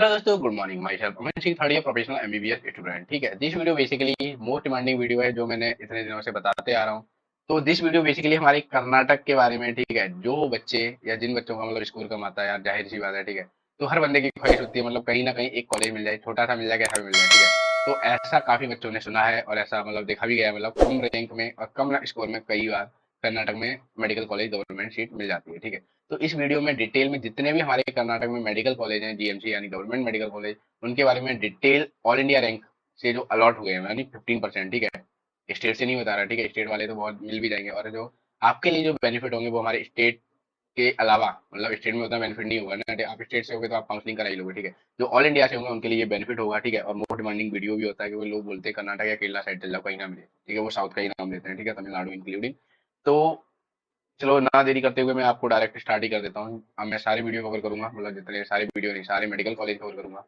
Hello दोस्तों, good morning. My self Amit Singh, third year professional MBBS student. ठीक है, this video basically most demanding video है जो मैंने इतने दिनों से बताते आ रहा हूँ। तो दिस वीडियो बेसिकली हमारे कर्नाटक के बारे में। ठीक है, जो बच्चे या जिन बच्चों का मतलब स्कूल कम आता है यार, जाहिर सी बात है। ठीक है, तो हर बंदे की ख्वाहिश होती है मतलब कहीं ना कहीं एक कॉलेज मिल जाए, छोटा सा मिल जाए, कैसा भी मिल जाए। ठीक है, तो ऐसा काफी बच्चों ने सुना है और ऐसा मतलब देखा भी गया है, मतलब कम रैंक में और कम स्कोर में कई बार कर्नाटक में मेडिकल कॉलेज गवर्नमेंट सीट मिल जाती है। ठीक है, तो इस वीडियो में डिटेल में जितने भी हमारे कर्नाटक में मेडिकल कॉलेज हैं, जीएमसी यानी गवर्नमेंट मेडिकल कॉलेज, उनके बारे में डिटेल ऑल इंडिया रैंक से जो अलॉट हुए हैं यानी 15%। ठीक है, स्टेट से नहीं बता रहा। ठीक है, स्टेट वाले तो बहुत मिल भी जाएंगे, और जो आपके लिए जो बेनिफिट होंगे वो हमारे स्टेट के अलावा, मतलब स्टेट में उतना बेनिफिट नहीं होगा ना। आप स्टेट से होगे तो आप काउंसलिंग करा ही लोगे। ठीक है, जो ऑल इंडिया से होंगे उनके लिए बेनिफिट होगा। ठीक है, और मोस्ट डिमांडिंग वीडियो भी होता है कि वो लोग बोलते हैं कर्नाटक या केरला साइड चल जाओ, कहीं ना मिले। ठीक है, वो साउथ का ही नाम लेते हैं। ठीक है, तमिलनाडु इंक्लूडिंग। तो चलो ना देरी करते हुए मैं आपको डायरेक्ट स्टार्ट ही कर देता हूँ। अब मैं सारे वीडियो कवर करूंगा, मतलब जितने सारे वीडियो नहीं, सारे मेडिकल कॉलेज कवर करूंगा।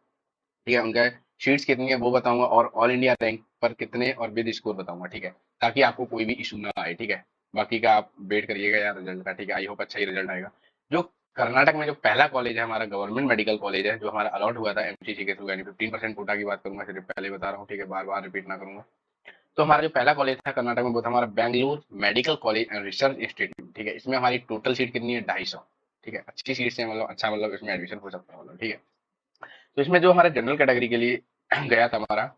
ठीक है, उनका शीट्स कितनी है वो बताऊंगा, और ऑल इंडिया रैंक पर कितने और विद स्कोर बताऊंगा। ठीक है, ताकि आपको कोई भी इशू ना आए। ठीक है, बाकी का आप वेट करिएगा यार रिजल्ट का। ठीक है, आई होप अच्छा ही रिजल्ट आएगा। जो कर्नाटक में जो पहला कॉलेज है हमारा गवर्नमेंट मेडिकल कॉलेज है, जो हमारा अलॉट हुआ था एमसीसी के थ्रू, यानी 15% कोटा की बात करूंगा, सिर्फ पहले बता रहा हूँ। ठीक है, बार बार रिपीट ना करूंगा। तो हमारा जो पहला कॉलेज था कर्नाटक में वो था हमारा Bangalore medical college and research institute. ठीक है, इसमें हमारी टोटल सीट कितनी है? 250। ठीक है, अच्छी सीट से मतलब अच्छा, मतलब इसमें एडमिशन हो सकता है मतलब। ठीक है, तो इसमें जो हमारे जनरल कैटेगरी के लिए गया था हमारा,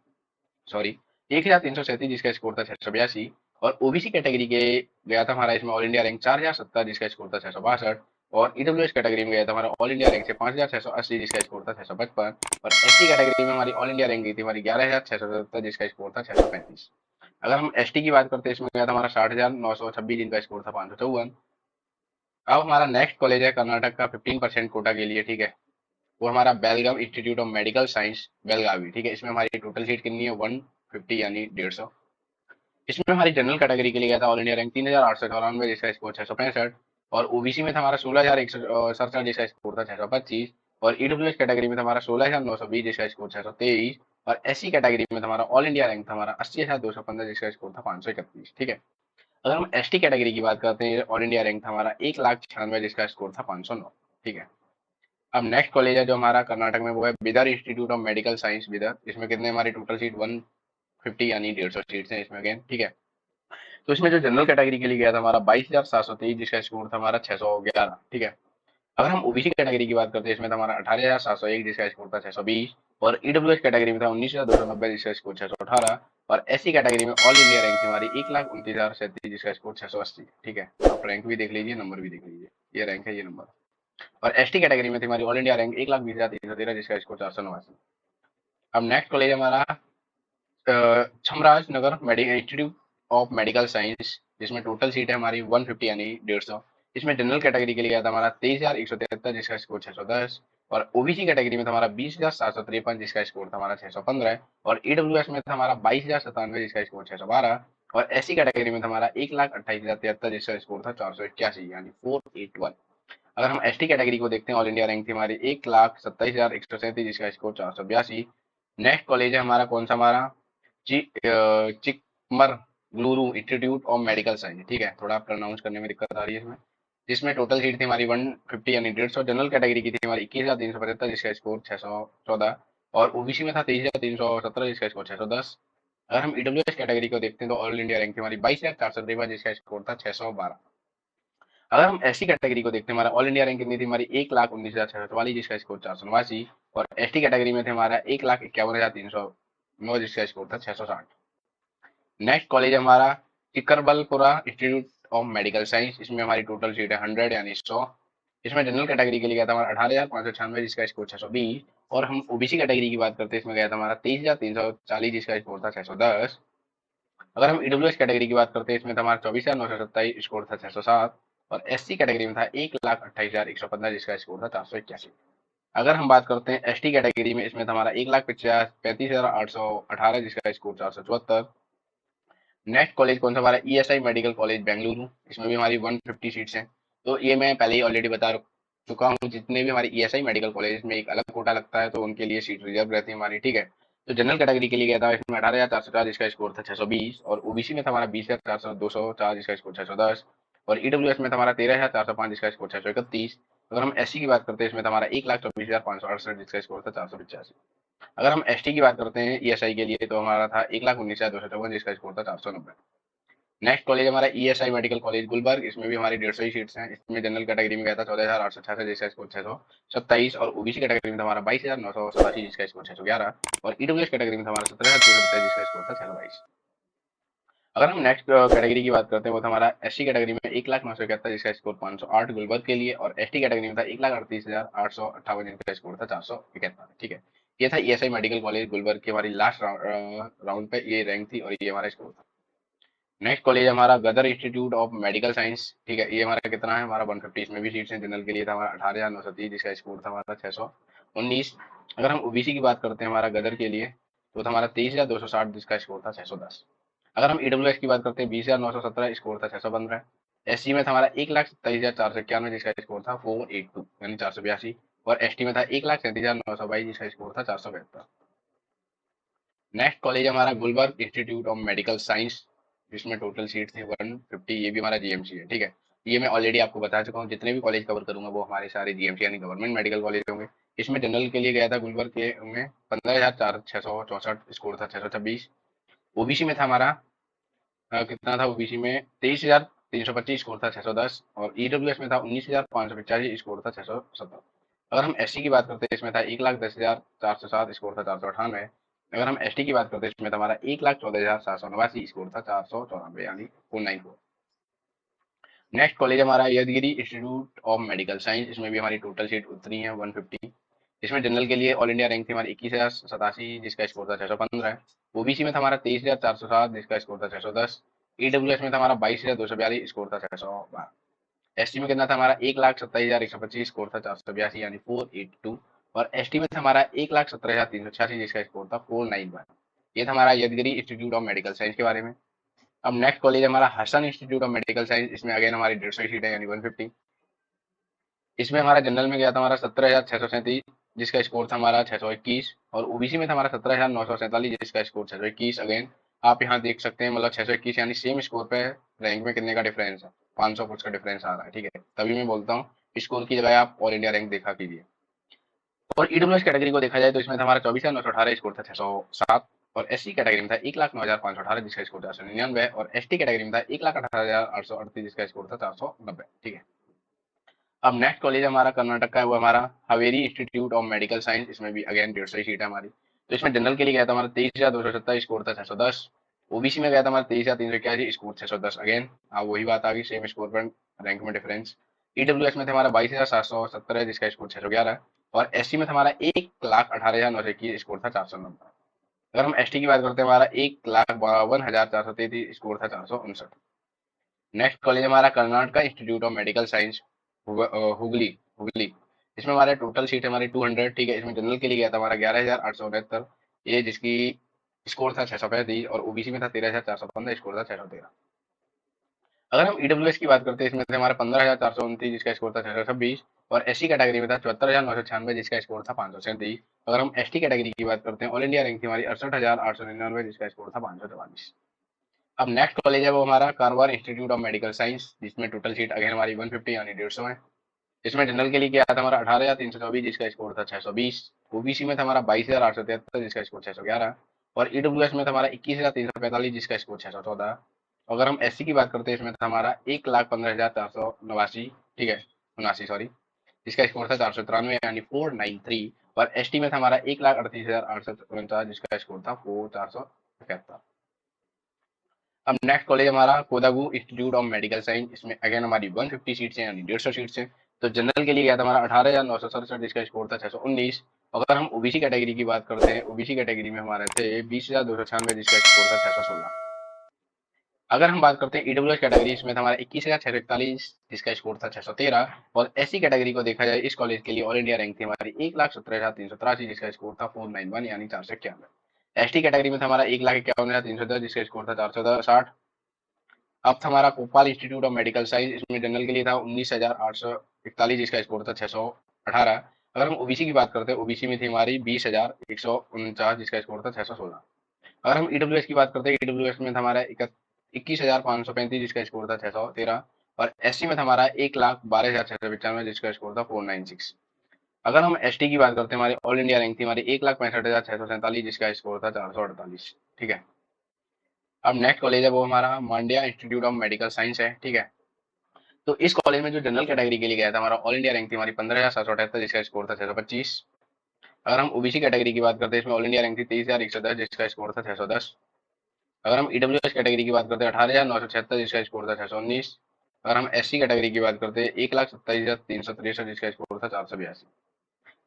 सॉरी, 1337 जिसका स्कोर था 682। और ओबीसी कैटेगरी के गया था हमारा इसमें ऑल इंडिया रैंक 4070 जिसका स्कोर था 662। और ईडब्ल्यूएस कैटेगरी में गया था हमारा ऑल इंडिया रैंक से 5680 जिसका स्कोर था 655। और एसटी कैटेगरी में हमारी ऑल इंडिया रैंक गई थी हमारी 11677 जिसका स्कोर था 635। अगर हम एसटी की बात करते हैं, इसमें गया था हमारा 60,926 जिनका स्कोर था 554। अब हमारा नेक्स्ट कॉलेज है कर्नाटक का 15% कोटा के लिए। ठीक है, वो हमारा Belgaum institute of medical science Belagavi. ठीक है, इसमें हमारी टोटल सीट कितनी है? 150 यानी 150। इसमें हमारी जनरल कैटेगरी के लिए गया था ऑल इंडिया रैंक 3894 जिसका स्कोर 665। और ओबीसी में था हमारा 16,167 जिसका स्कोर था 625। और ईडब्ल्यूएस कैटेगरी में था हमारा 16,920 जिसका स्कोर 623। और एससी कैटेगरी में था हमारा ऑल इंडिया रैंक था हमारा 80,215 जिसका स्कोर था 531। ठीक है, अगर हम एसटी कैटेगरी की बात करते हैं, ऑल इंडिया रैंक था हमारा 1,96,000 जिसका स्कोर था 509। ठीक है, अब नेक्स्ट कॉलेज है जो हमारा कर्नाटक में वो है Bidar institute of medical science Bidar. इसमें कितने हमारी टोटल सीट 150 यानी 150 सीट्स हैं इसमें अगेन। ठीक है, तो इसमें जो जनरल कैटेगरी के लिए गया था हमारा 22,723 जिसका स्कोर था हमारा 611। ठीक है, अगर हम ओबीसी कैटेगरी की बात करते हैं, इसमें था हमारा 18,701 जिसका स्कोर था 620। और ईडब्ल्यूएस कैटेगरी में था 19,290 जिसका स्कोर 618। और एससी कैटेगरी में ऑल इंडिया रैंक थी हमारी 1,29,037 जिसका स्कोर 680। ठीक है, आप रैंक भी देख लीजिए, नंबर भी देख लीजिए, ये रैंक है, ये नंबर। और एसटी कैटेगरी में थी हमारी ऑल इंडिया रैंक 1,20,313 जिसका स्कोर 489। अब नेक्स्ट कॉलेज हमारा छमराज नगर इंस्टीट्यूट ऑफ मेडिकल साइंस, जिसमें टोटल सीट है हमारी 150 यानी 150। इसमें जनरल कैटेगरी के लिए गया था हमारा 23,173 जिसका स्कोर 610। और ओबीसी कैटेगरी में था हमारा 20,753 जिसका स्कोर था हमारा 615। और ईडब्ल्यूएस में था हमारा 22,097 जिसका स्कोर 612। और एससी कैटेगरी में था हमारा 1,28,073 जिसका स्कोर था 481 यानी 481। अगर हम एसटी कैटेगरी को देखते हैं, ऑल इंडिया रैंक थी हमारी 1,27,137 जिसका स्कोर 482। नेक्स्ट कॉलेज है हमारा कौन सा? हमारा Chikkamagaluru institute of medical science. ठीक है, थोड़ा प्रोनाउंस करने में दिक्कत आ रही है इसमें। जिसमें टोटल सीट थी हमारी 150 यानी 150। जनरल कैटेगरी की थी हमारी 21,375 जिसका स्कोर 614। और ओबीसी में था 23,317 जिसका स्कोर 610। अगर हम ईडब्ल्यूएस कैटेगरी को देखते हैं तो ऑल इंडिया रैंक थी हमारी 22,453 जिसका स्कोर था 612। अगर हम एससी कैटेगरी को देखते हैं, हमारा ऑल इंडिया रैंक कितनी थी? हमारी 1,19,644 जिसका स्कोर 489। और एसटी कैटेगरी में थे हमारा 1,51,309 जिसका स्कोर था 660। नेक्स्ट कॉलेज हमारा चिकरबलपुरा इंस्टीट्यूट ऑफ मेडिकल साइंस। इसमें हमारी टोटल सीट है 100 यानी 100। इसमें जनरल कैटेगरी के लिए गया था हमारा 18,596 जिसका स्कोर 620। और हम ओबीसी कैटेगरी की बात करते हैं, इसमें गया था हमारा 23,340 जिसका स्कोर था 610। अगर हम ईडब्ल्यूएस कैटेगरी की बात करते हैं, इसमें था हमारा 24,927 स्कोर था 607। और एससी कैटेगरी में था 1,28,115 जिसका स्कोर था 481। अगर हम बात करते हैं एसटी कैटेगरी में, इसमें था हमारा 1,35,818 जिसका स्कोर 474। नेक्स्ट कॉलेज कौन सा? हमारा ईएसआई मेडिकल कॉलेज बेंगलुरु। इसमें भी हमारी 150 सीट्स हैं। तो ये मैं पहले ही ऑलरेडी बता चुका हूँ, जितने भी हमारे ईएसआई मेडिकल कॉलेज में एक अलग कोटा लगता है, तो उनके लिए सीट रिजर्व रहती है हमारी। ठीक है, तो जनरल कैटेगरी के लिए गया था इसमें 18,404 जिसका स्कोर था 620। और ओबीसी में था हमारा 20,404 जिसका स्कोर 610। और ईडब्ल्यूएस में था हमारा 13,405 जिसका स्कोर 631। अगर हम एससी की बात करते हैं इसमें था हमारा 1,24,568 जिसका स्कोर था 485। अगर हम एसटी की बात करते हैं ईएसआई के लिए तो हमारा था 1,19,254 जिसका स्कोर था 490। नेक्स्ट कॉलेज हमारा ईएसआई मेडिकल कॉलेज गुलबर्ग, इसमें भी हमारी 150 ही सीट्स हैं। इसमें जनरल कैटेगरी में गया था 14,866 जिसका स्कोर 627 और ओबीसी कैटेगरी में था हमारा 22,987 जिसका स्कोर 611 और ईडब्ल्यूएस कैटेगरी में था हमारा 17,327 जिसका स्कोर था 622। अगर हम नेक्स्ट कैटेगरी की बात करते हैं वो था हमारा एससी कैटेगरी में 1,09,71 जिसका स्कोर 508 गुलबर्ग के लिए और एसटी कैटेगरी में था 1,38,858 जिसका स्कोर था 471। ठीक है, ये था ईएसआई मेडिकल कॉलेज गुलबर्ग की हमारी लास्ट राउंड पे ये रैंक थी और ये हमारा स्कोर था। नेक्स्ट कॉलेज हमारा गदर इंस्टीट्यूट ऑफ मेडिकल साइंस। ठीक है, ये हमारा कितना है, हमारा 150, इसमें भी सीट्स हैं। जनरल के लिए था हमारा 18,930 जिसका स्कोर था हमारा 619। अगर हम ओबीसी की बात करते हैं हमारा गदर के लिए तो था हमारा 23,260 जिसका स्कोर था 610। अगर हम ईडब्ल्यूएस की बात करते हैं 20,917 स्कोर था 615। एससी में था हमारा 1,27,491 जिसका स्कोर था 482 यानी 482 और एसटी में था 1,37,922 जिसका स्कोर था 472। नेक्स्ट कॉलेज हमारा Gulbarga institute of medical science, जिसमें टोटल सीट थे 150। ये भी हमारा जीएमसी है। ठीक है, ये मैं ऑलरेडी आपको बता चुका हूँ, जितने भी कॉलेज कवर करूंगा वो हमारे सारे जीएमसी यानी गवर्नमेंट मेडिकल कॉलेज होंगे। इसमें जनरल के लिए गया था गुलबर्ग के में 15,664 स्कोर था 626। ओबीसी में था हमारा कितना था, ओबीसी में 23,325 स्कोर था 610 और ईडब्ल्यूएस में था 19,585 स्कोर था 670। अगर हम एससी की बात करते हैं इसमें था 1,10,407 स्कोर था 498। अगर हम एसटी की बात करते हैं इसमें था हमारा 1,14,789 स्कोर था 494 यानी 494। नेक्स्ट कॉलेज हमारा Yadgiri institute of medical science, इसमें भी हमारी टोटल सीट उतनी है 150। इसमें जनरल के लिए ऑल इंडिया रैंक थी हमारी 21,087 जिसका स्कोर था 615। ओबीसी में था हमारा 23,407 जिसका स्कोर था 610। ईडब्ल्यूएस में था हमारा 22,242 स्कोर था 612। एसटी में कितना था हमारा 1,27,125 स्कोर था 482 यानी 482 और एसटी में था हमारा 1,17,386 जिसका स्कोर था 491। ये था हमारा Yadgiri institute of medical science के बारे में। अब नेक्स्ट कॉलेज हमारा Hassan institute of medical science, इसमें अगेन हमारी 150 सीट है यानी 150। इसमें हमारा जनरल में गया था हमारा 17,637 जिसका स्कोर था हमारा 621 और ओबीसी में था हमारा 17,947 जिसका स्कोर 621। अगेन आप यहाँ देख सकते हैं मतलब 621 यानी सेम स्कोर पे रैंक में कितने का डिफरेंस है, 500 कुछ का डिफरेंस आ रहा है। ठीक है, तभी मैं बोलता हूँ स्कोर की जगह आप ऑल इंडिया रैंक देखा कीजिए। और ईडब्ल्यूएस कैटेगरी को देखा जाए तो इसमें था हमारा 24,918 स्कोर था 607 और एससी कैटेगरी में था 1,09,518 जिसका स्कोर 499 और एसटी कैटेगरी में था 1,18,838 जिसका स्कोर था 490। ठीक है, अब नेक्स्ट कॉलेज हमारा कर्नाटक का है वो हमारा Haveri institute of medical science, इसमें भी अगेन 150 सीट है हमारी। तो इसमें जनरल के लिए गया था हमारा 23,270 स्कोर था 610। ओबीसी में गया था हमारा 23,381 स्कोर 610। अगेन अब वही बात आ गई, सेम स्कोर पर रैंक में डिफरेंस। ईडब्ल्यूएस में था हमारा 22,770 जिसका स्कोर 611 और एससी में था हमारा 1,18,921 स्कोर था 490। अगर हम एसटी की बात करते हैं हमारा 1,52,433 स्कोर था 459। नेक्स्ट कॉलेज हमारा Karnataka institute of medical science Hooghly Hooghly, इसमें हमारे टोटल सीट है हमारी 200। ठीक है, इसमें जनरल के लिए गया था हमारा 11,869 ये जिसकी स्कोर था 635 और ओबीसी में था 13,415 स्कोर था 613। अगर हम ईडब्ल्यूएस की बात करते हैं इसमें थे हमारा 15,429 जिसका स्कोर था 626 और एससी कैटेगरी में था 74,996 जिसका स्कोर था 537। अगर हम एसटी कैटेगरी की बात करते हैं ऑल इंडिया रैंक थी हमारी 68,899 जिसका स्कोर था 544। अब नेक्स्ट कॉलेज है वो हमारा Karwar institute of medical science, जिसमें टोटल सीट अगेन हमारी 150 यानी 150 है। इसमें जनरल के लिए क्या था हमारा 18,324 जिसका स्कोर था 620। ओबीसी में था हमारा 22,873 जिसका स्कोर 611 और ईडब्ल्यूएस में था हमारा 21,345 जिसका स्कोर 614। अगर हम एससी की बात करते हैं इसमें था हमारा 1,15,489, ठीक है 79 सॉरी, जिसका स्कोर था 493 यानी 493 और एसटी में था हमारा 1,38,849 जिसका स्कोर था 471। अब नेक्स्ट कॉलेज हमारा कोदागु इंस्टीट्यूट ऑफ मेडिकल साइंस, इसमें अगेन हमारी 150 सीट्स हैं यानी 150 सीट्स हैं। तो जनरल के लिए गया था हमारा 18,967 जिसका स्कोर था 619। अगर हम ओबीसी कैटेगरी की बात करते हैं ओबीसी कैटेगरी में हमारे थे 20,296 जिसका स्कोर था 616। अगर हम बात करते हैं ईडब्ल्यूएस कैटेगरी, इसमें था हमारा 21,641 जिसका स्कोर था 613 और एससी कैटेगरी को देखा जाए इस कॉलेज के लिए ऑल इंडिया रैंक थी हमारी 1,17,383 जिसका स्कोर था 491 यानी 491। एसटी कैटेगरी में था हमारा 1,51,310 जिसका स्कोर था 460। अब था हमारा Bhopal institute of medical science, इसमें जनरल के लिए था 19,841 जिसका स्कोर था 618। अगर हम ओबीसी की बात करते हैं ओबीसी में थी हमारी 20,149 जिसका स्कोर था 616। अगर हम ईडब्ल्यूएस की बात करते हैं ईडब्ल्यूएस में था हमारा 21,535 जिसका स्कोर था 613 और एससी में था हमारा 1,12,695 जिसका स्कोर था 496। अगर हम एसटी की बात करते हैं, हमारी ऑल इंडिया रैंक थी हमारी 1,65,647 जिसका स्कोर था 448। ठीक है। अब नेक्स्ट कॉलेज है वो हमारा Mandya institute of medical science है। ठीक है। तो इस कॉलेज में जो जनरल कैटेगरी के लिए गया था, हमारा ऑल इंडिया रैंक थी हमारी 15,778 जिसका स्कोर था 625। अगर हम ओबीसी कैटेगरी की बात करते हैं, इसमें ऑल इंडिया रैंक थी 23,110 जिसका स्कोर था 610। अगर हम ईडब्ल्यूएस कैटेगरी की बात करते हैं 18,976 जिसका स्कोर था 619। अगर हम एससी कैटेगरी की बात करते हैं 1,27,363 जिसका स्कोर था 482।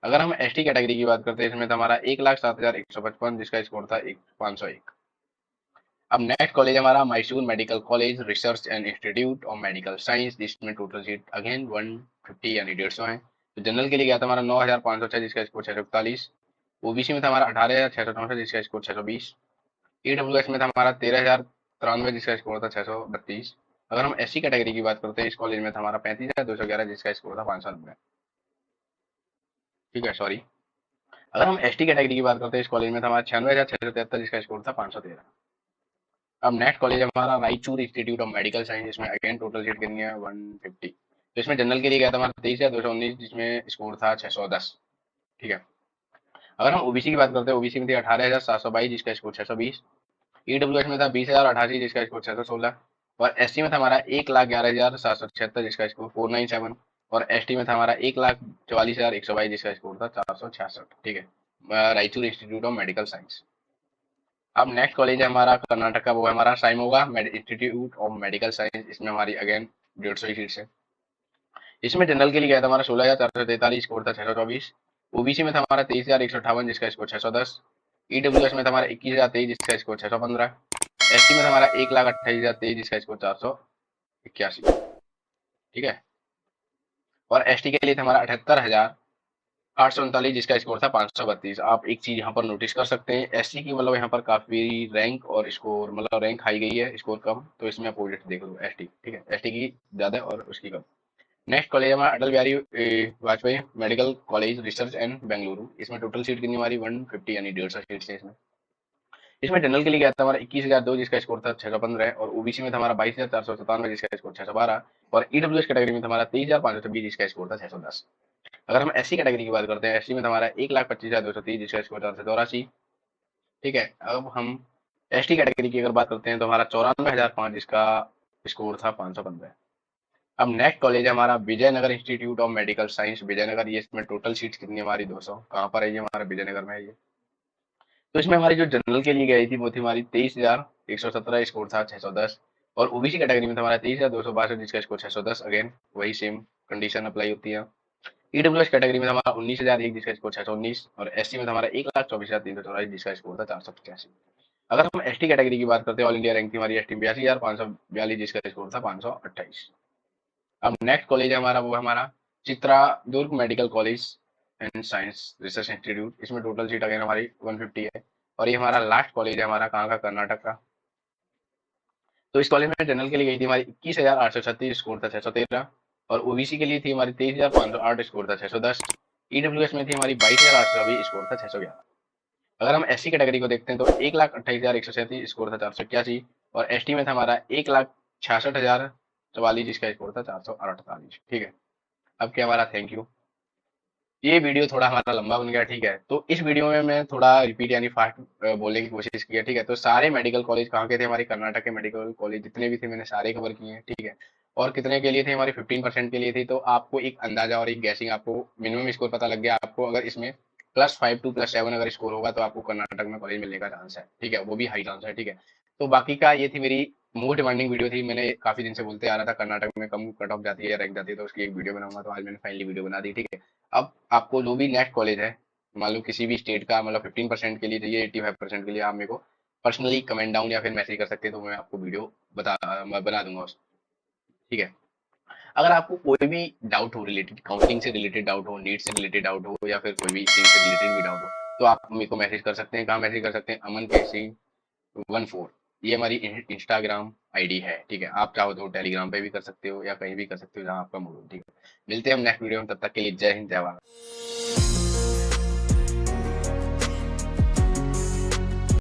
अगर हम एसटी कैटेगरी की बात करते हैं, इसमें था हमारा 1,07,155 जिसका स्कोर था 501। अब नेक्स्ट कॉलेज हमारा Mysore medical college research and institute of medical science, जिसमें टोटल सीट अगेन 150 यानी 150 है। तो जनरल के लिए गया था हमारा 9,506 जिसका स्कोर 641। ओबीसी में था हमारा 18,664 जिसका स्कोर 620। ईडब्ल्यूएस में था हमारा 13,093 जिसका स्कोर था 632। अगर हम एससी कैटेगरी की बात करते हैं, इस कॉलेज में था हमारा 35,211 जिसका स्कोर था 590। ठीक है, सॉरी। अगर हम एसटी कैटेगरी की बात करते हैं, इस कॉलेज में था हमारा 96,673 जिसका स्कोर था 513। अब नेक्स्ट कॉलेज हमारा Raichur institute of medical science, इसमें अगेन टोटल सीट कितनी है 150। तो इसमें जनरल के लिए गया था हमारा 23,219 जिसमें स्कोर था 610। ठीक है। अगर हम ओबीसी की बात करते हैं, ओबीसी में थी 18,722 जिसका स्कोर 620। ईडब्ल्यूएस में था 20,088 जिसका स्कोर 616। और एसटी में था हमारा 1,11,776 जिसका स्कोर 497। और एसटी में था हमारा 1,44,122 जिसका स्कोर था 466। ठीक है, Raichur institute of medical science. अब नेक्स्ट कॉलेज है हमारा कर्नाटक का, वो है हमारा साइमोगा इंस्टीट्यूट ऑफ मेडिकल साइंस, इसमें हमारी अगेन 150 सीट्स है। इसमें जनरल के लिए गया था हमारा 16,443 स्कोर था 624। ओबीसी में था हमारा 23,158 जिसका स्कोर 610। ईडब्ल्यूएस में था हमारा 21,023 जिसका स्कोर 615। एसटी में था हमारा 1,28,023 जिसका स्कोर 481। ठीक है। और एसटी के लिए था हमारा 78,839 जिसका स्कोर था 532। आप एक चीज यहाँ पर नोटिस कर सकते हैं, एससी की मतलब यहाँ पर काफी रैंक और स्कोर, मतलब रैंक हाई गई है, स्कोर कम। तो इसमें अपोजिट देख लो एसटी। ठीक है, एसटी की ज्यादा और उसकी कम। नेक्स्ट कॉलेज हमारा Atal Bihari Vajpayee medical college research and Bengaluru, इसमें टोटल सीट कितनी हमारी 150 यानी 150 सीट है इसमें। इसमें जनरल के लिए गया था हमारा 21,002 जिसका स्कोर था 615। और ओबीसी में था हमारा 22,497 जिसका स्कोर 612। और ईडब्ल्यूएस कैटेगरी में था हमारा 23,526 जिसका स्कोर था 610। अगर हम एससी कैटेगरी की बात करते हैं, एससी में हमारा 1,25,230 जिसका स्कोर था 484। ठीक है। अब हम एसटी कैटेगरी की अगर बात करते हैं, तो हमारा 94,005 जिसका स्कोर था 515। अब नेक्स्ट कॉलेज है हमारा Vijayanagar institute of medical science Vijayanagar, ये इसमें टोटल सीट्स कितनी है हमारी 200। कहाँ पर है ये, हमारा विजयनगर में है ये। तो इसमें हमारी जो जनरल के लिए गई थी वो थी हमारी 23,117 स्कोर था 610। और ओबीसी कैटेगरी में था हमारा 23,262 जिसका स्कोर 610। अगेन वही सेम कंडीशन अप्लाई होती है। ईडब्ल्यूएस कैटेगरी में हमारा 19,001 जिसका स्कोर 619। और एससी में हमारा 1,24,344 जिसका स्कोर था 485। अगर हम एसटी कैटेगरी की बात करते हैं, ऑल इंडिया रैंक थी हमारी एसटी 82,542 जिसका स्कोर था 528। अब नेक्स्ट कॉलेज है हमारा वो है हमारा Chitradurga medical college and science research institute, इसमें टोटल सीट अगेन हमारी 150 है। और ये हमारा लास्ट कॉलेज है हमारा कहाँ का, कर्नाटक का। तो इस कॉलेज में जनरल के लिए गई थी हमारी 21,836 स्कोर था 613। और ओबीसी के लिए थी हमारी 23,508 स्कोर था 610। ईडब्ल्यूएस में थी हमारी 22,820 स्कोर था 611। अगर हम एससी कैटेगरी को देखते हैं, तो 1,28,137 स्कोर था 481। और एसटी में था हमारा 1,66,044 जिसका स्कोर था 448। ठीक है। अब क्या हमारा थैंक यू। ये वीडियो थोड़ा हमारा लंबा बन गया। ठीक है। तो इस वीडियो में मैं थोड़ा रिपीट यानी फास्ट बोलने की कोशिश की है। ठीक है। तो सारे मेडिकल कॉलेज कहाँ के थे, हमारे कर्नाटक के मेडिकल कॉलेज जितने भी थे मैंने सारे कवर किए हैं। ठीक है। और कितने के लिए थे, हमारे 15% के लिए थी। तो आपको एक अंदाजा और एक गैसिंग, आपको मिनिमम स्कोर पता लग गया आपको। अगर इसमें +5 टू +7 अगर स्कोर होगा, तो आपको कर्नाटक में कॉलेज मिलने का चांस है। ठीक है, वो भी हाई चांस है। ठीक है। तो बाकी का ये थी मेरी मोस्ट डिमांडिंग वीडियो थी। मैंने काफी दिन से बोलते आ रहा था कर्नाटक में कम कट ऑफ जाती है या रैंक जाती है, तो उसकी एक वीडियो बनाऊंगा। तो आज मैंने फाइनली वीडियो बना दी। ठीक है। अब आपको जो भी नेक्स्ट कॉलेज है, मान लो किसी भी स्टेट का, मतलब 15% के लिए चाहिए, 85% के लिए, आप मेरे को पर्सनली कमेंट डाउन या फिर मैसेज कर सकते हैं। तो मैं आपको वीडियो मैं बना दूंगा उस। ठीक है। अगर आपको कोई भी डाउट हो, रिलेटेड काउंसलिंग से रिलेटेड डाउट हो, नीट से रिलेटेड डाउट हो, या फिर कोई भी स्ट्रीम से रिलेटेड भी डाउट हो, तो आप मेरे को मैसेज कर सकते हैं। कहाँ मैसेज कर सकते हैं, अमन कैसी 14, ये हमारी इंस्टाग्राम आईडी है। ठीक है। आप चाहो तो टेलीग्राम पे भी कर सकते हो या कहीं भी कर सकते हो जहाँ आपका मूड हो। ठीक है। मिलते हैं हम नेक्स्ट वीडियो में, तब तक के लिए जय हिंद जय भारत।